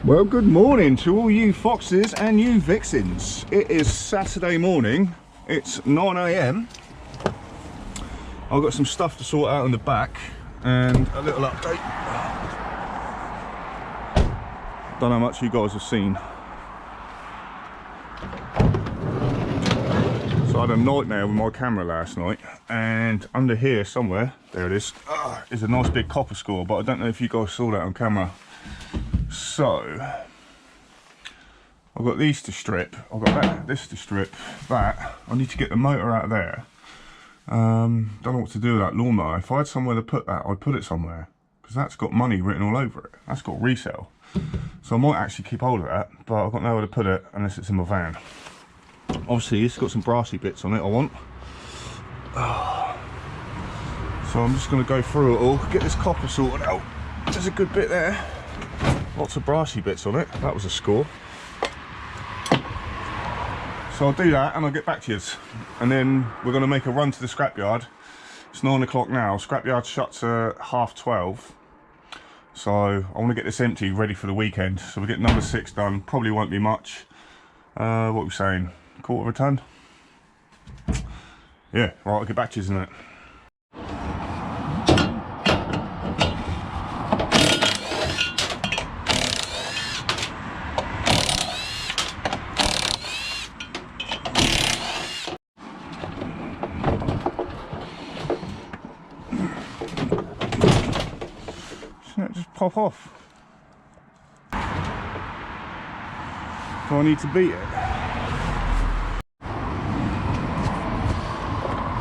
Well, good morning to all you foxes and you vixens. It is Saturday morning, it's 9 AM. I've got some stuff to sort out in the back and a little update. Don't know how much you guys have seen. So I had a nightmare with my camera last night, and under here somewhere, there it is a nice big copper score, but I don't know if you guys saw that on camera. So I've got these to strip, I've got this to strip, that. I need to get the motor out of there. Don't know what to do with that lawnmower. If I had somewhere to put that, I'd put it somewhere, because that's got money written all over it. That's got resale. So I might actually keep hold of that, but I've got nowhere to put it unless it's in my van. Obviously it's got some brassy bits on it I want. So I'm just going to go through it all, get this copper sorted out. There's a good bit there. Lots of brassy bits on it. That was a score. So I'll do that and I'll get back to you. And then we're going to make a run to the scrapyard. It's 9 o'clock now. Scrapyard shuts at 12:30. So I want to get this empty, ready for the weekend. So we'll get number 6 done. Probably won't be much. What are we saying? Quarter of a ton? Yeah, right, I'll get back to you, isn't it? Shouldn't it just pop off? Do I need to beat it?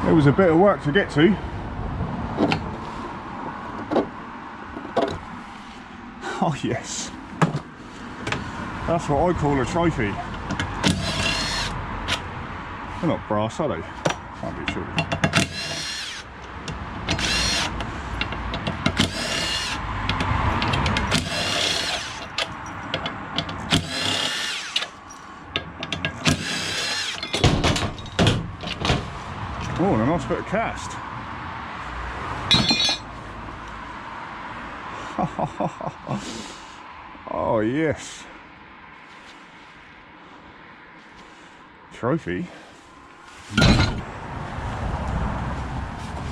It was a bit of work to get to. Oh yes. That's what I call a trophy. They're not brass, are they? Can't be sure. Oh, and a nice bit of cast. Oh yes. Trophy.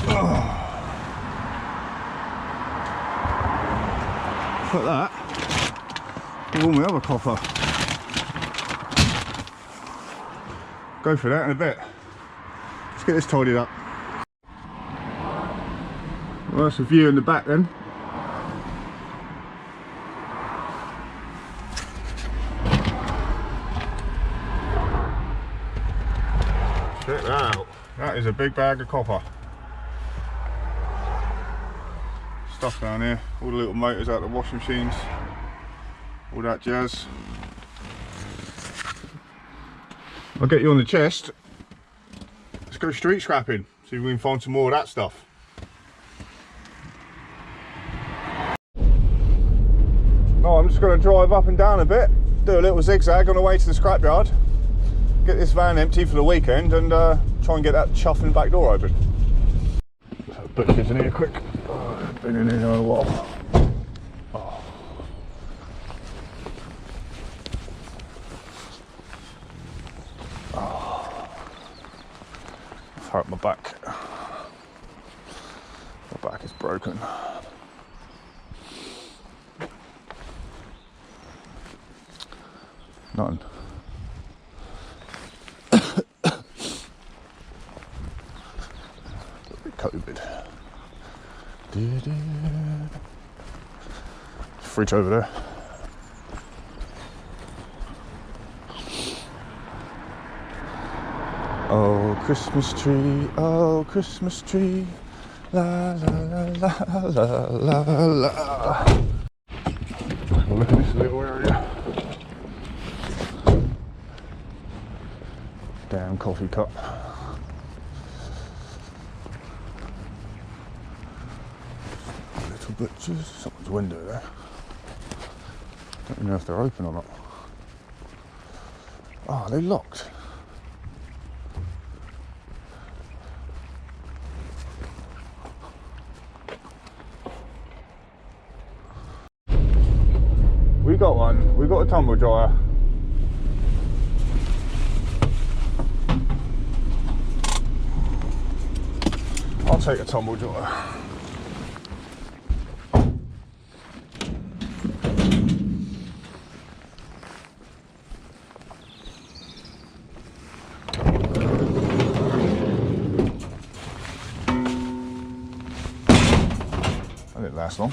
Oh. Put that with all my other copper. Go for that in a bit. Let's get this tidied up. Well, that's a view in the back then. Check that out. That is a big bag of copper. Stuff down here. All the little motors out of the washing machines. All that jazz. I'll get you on the chest. Let's go street scrapping. See if we can find some more of that stuff. Oh, I'm just going to drive up and down a bit, do a little zigzag on the way to the scrapyard, get this van empty for the weekend, and try and get that chuffing back door open. Butcher's in here quick. Oh, been in here a while. Oh. Oh. I've hurt my back. My back is broken. Nothing. COVID. Fridge over there. Oh, Christmas tree, la la la la la la la. Look at this little area. Damn coffee cup. Little butchers. Someone's window there. Don't even know if they're open or not. Oh, they're locked. got one. We got a tumble dryer. I'll take a tumble dryer. That didn't last long.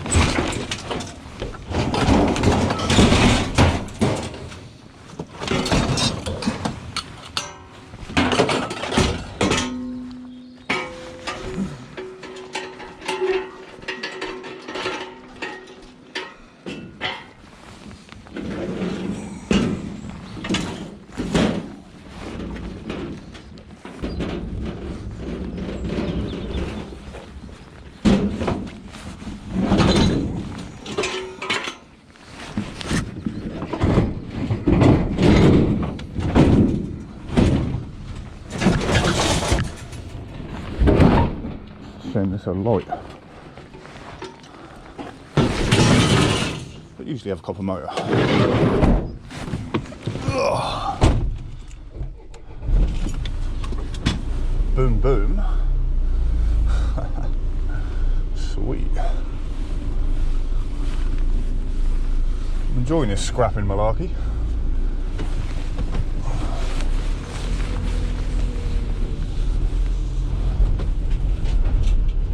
It's a light, but usually have a copper motor. Ugh. Boom boom. Sweet. I'm enjoying this scrapping malarkey.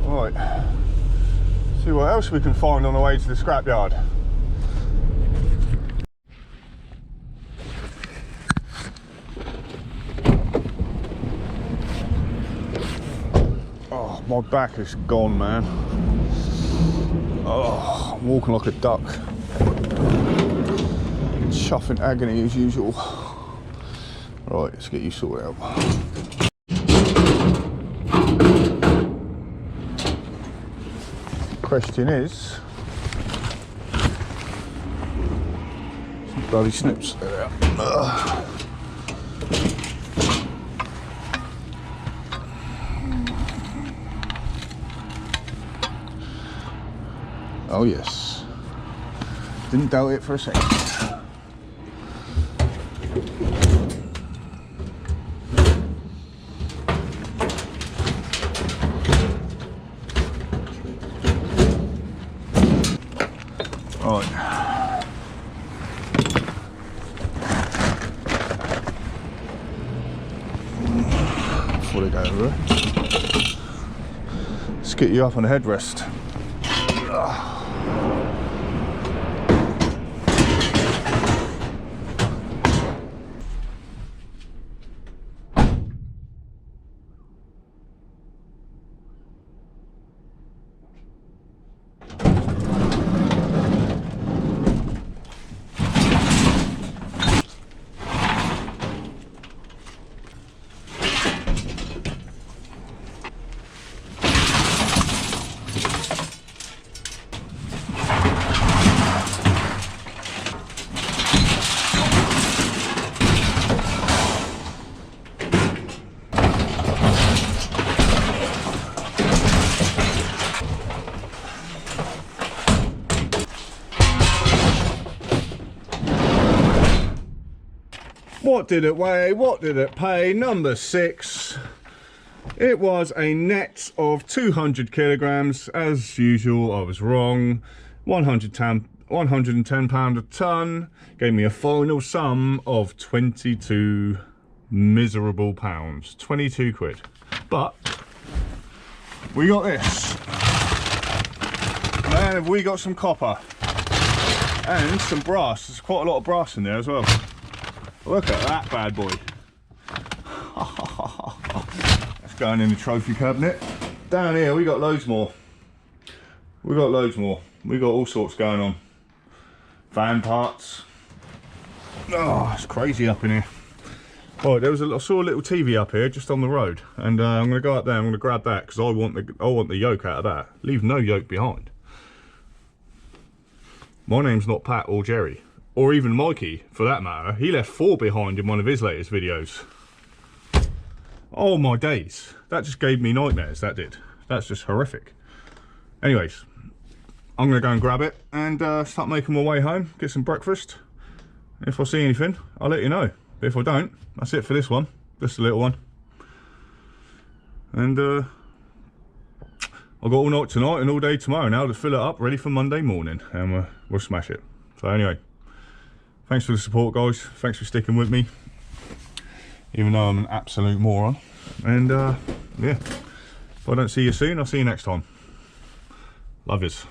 Right, see what else we can find on the way to the scrapyard. Oh, my back is gone, man. Oh, I'm walking like a duck. Chuffing agony as usual. Right, let's get you sorted out. Question is, some bloody snips there. Oh yes, didn't doubt it for a second. Right. Before they go over, let's get you up on the headrest. What did it weigh? What did it pay? Number 6. It was a net of 200 kilograms. As usual, I was wrong. 110 £110 a ton. Gave me a final sum of 22 miserable pounds. 22 quid. But we got this. Man, have we got some copper. And some brass. There's quite a lot of brass in there as well. Look at that bad boy. That's going in the trophy cabinet. Down here we got loads more. We got loads more. We got all sorts going on. Fan parts. Oh, it's crazy up in here. Right, I saw a little TV up here just on the road, and I'm going to go up there. I'm going to grab that because I want the yoke out of that. Leave no yoke behind. My name's not Pat or Jerry. Or even Mikey, for that matter. He left 4 behind in one of his latest videos. Oh my days. That just gave me nightmares, that did. That's just horrific. Anyways, I'm going to go and grab it and start making my way home, get some breakfast. If I see anything, I'll let you know. But if I don't, that's it for this one. Just a little one. And I've got all night tonight and all day tomorrow now to fill it up, ready for Monday morning. And we'll smash it. So anyway, thanks for the support, guys. Thanks for sticking with me, even though I'm an absolute moron. And yeah, if I don't see you soon, I'll see you next time. Love yous.